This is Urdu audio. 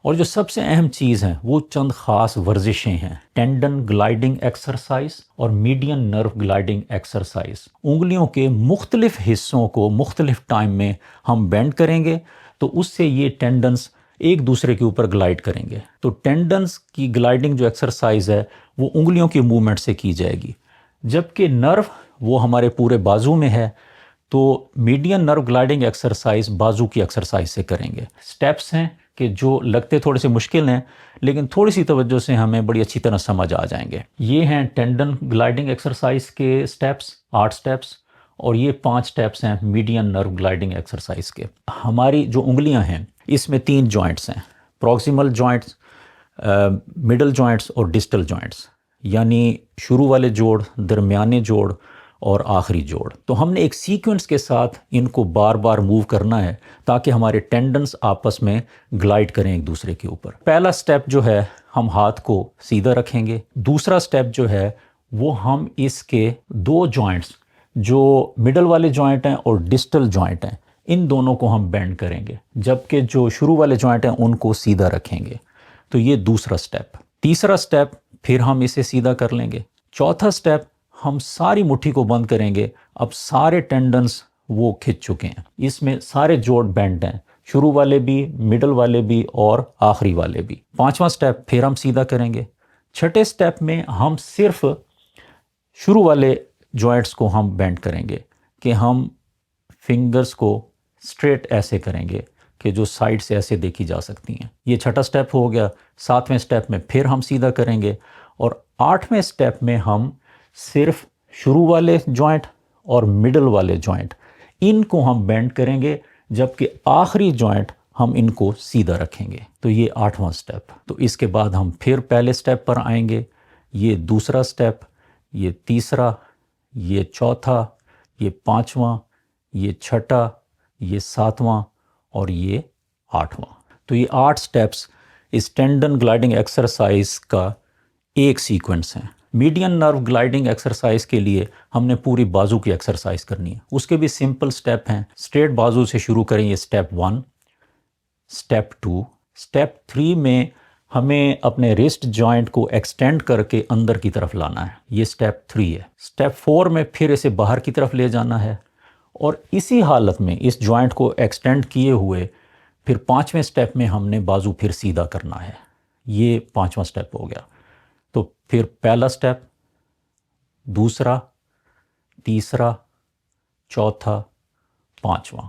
اور جو سب سے اہم چیز ہے وہ چند خاص ورزشیں ہیں، ٹینڈن گلائیڈنگ ایکسرسائز اور میڈین نرو گلائیڈنگ ایکسرسائز۔ انگلیوں کے مختلف حصوں کو مختلف ٹائم میں ہم بینڈ کریں گے تو اس سے یہ ٹینڈنز ایک دوسرے کے اوپر گلائیڈ کریں گے۔ تو ٹینڈنز کی گلائیڈنگ جو ایکسرسائز ہے وہ انگلیوں کی موومنٹ سے کی جائے گی، جبکہ نرو وہ ہمارے پورے بازو میں ہے، تو میڈین نرو گلائیڈنگ ایکسرسائز بازو کی ایکسرسائز سے کریں گے۔ سٹیپس ہیں کہ جو لگتے تھوڑے سے مشکل ہیں لیکن تھوڑی سی توجہ سے ہمیں بڑی اچھی طرح سمجھ آ جائیں گے۔ یہ ہیں ٹینڈن گلائیڈنگ ایکسرسائز کے سٹیپس، 8 سٹیپس، اور یہ 5 سٹیپس ہیں میڈین نرو گلائیڈنگ ایکسرسائز کے۔ ہماری جو انگلیاں ہیں اس میں 3 جوائنٹس ہیں، پروکسیمل جوائنٹس، مڈل جوائنٹس اور ڈسٹل جوائنٹس، یعنی شروع والے جوڑ، درمیانے جوڑ اور آخری جوڑ۔ تو ہم نے ایک سیکوینس کے ساتھ ان کو بار بار موو کرنا ہے تاکہ ہمارے ٹینڈنز آپس میں گلائیڈ کریں ایک دوسرے کے اوپر۔ پہلا سٹیپ جو ہے ہم ہاتھ کو سیدھا رکھیں گے۔ دوسرا سٹیپ جو ہے وہ ہم اس کے 2 جوائنٹس جو مڈل والے جوائنٹ ہیں اور ڈسٹل جوائنٹ ہیں ان دونوں کو ہم بینڈ کریں گے، جبکہ جو شروع والے جوائنٹ ہیں ان کو سیدھا رکھیں گے۔ تو یہ دوسرا سٹیپ۔ تیسرا سٹیپ پھر ہم اسے سیدھا کر لیں گے۔ چوتھا سٹیپ ہم ساری مٹھی کو بند کریں گے۔ اب سارے ٹینڈنز وہ کھچ چکے ہیں، اس میں سارے جوڑ بینڈ ہیں، شروع والے بھی، مڈل والے بھی اور آخری والے بھی۔ 5واں سٹیپ پھر ہم سیدھا کریں گے۔ چھٹے سٹیپ میں ہم صرف شروع والے جوائنٹس کو ہم بینڈ کریں گے کہ ہم فنگرز کو اسٹریٹ ایسے کریں گے کہ جو سائڈ سے ایسے دیکھی جا سکتی ہیں۔ یہ چھٹا سٹیپ ہو گیا۔ 7ویں سٹیپ میں پھر ہم سیدھا کریں گے، اور 8ویں سٹیپ میں ہم صرف شروع والے جوائنٹ اور مڈل والے جوائنٹ ان کو ہم بینڈ کریں گے، جبکہ آخری جوائنٹ ہم ان کو سیدھا رکھیں گے۔ تو یہ 8واں سٹیپ۔ تو اس کے بعد ہم پھر پہلے سٹیپ پر آئیں گے۔ یہ دوسرا سٹیپ، یہ تیسرا، یہ چوتھا، یہ 5واں، یہ چھٹا، یہ 7واں اور یہ 8واں۔ تو یہ 8 سٹیپس اس ٹینڈن گلائیڈنگ ایکسرسائز کا ایک سیکوینس ہے۔ میڈین نرو گلائیڈنگ ایکسرسائز کے لیے ہم نے پوری بازو کی ایکسرسائز کرنی ہے، اس کے بھی سمپل سٹیپ ہیں۔ اسٹریٹ بازو سے شروع کریں، یہ سٹیپ 1، سٹیپ 2، سٹیپ 3 میں ہمیں اپنے رسٹ جوائنٹ کو ایکسٹینڈ کر کے اندر کی طرف لانا ہے، یہ سٹیپ 3 ہے۔ سٹیپ 4 میں پھر اسے باہر کی طرف لے جانا ہے، اور اسی حالت میں اس جوائنٹ کو ایکسٹینڈ کیے ہوئے پھر 5ویں سٹیپ میں ہم نے بازو پھر سیدھا کرنا ہے۔ یہ 5واں سٹیپ ہو گیا۔ تو پھر پہلا سٹیپ، دوسرا، تیسرا، چوتھا، 5واں،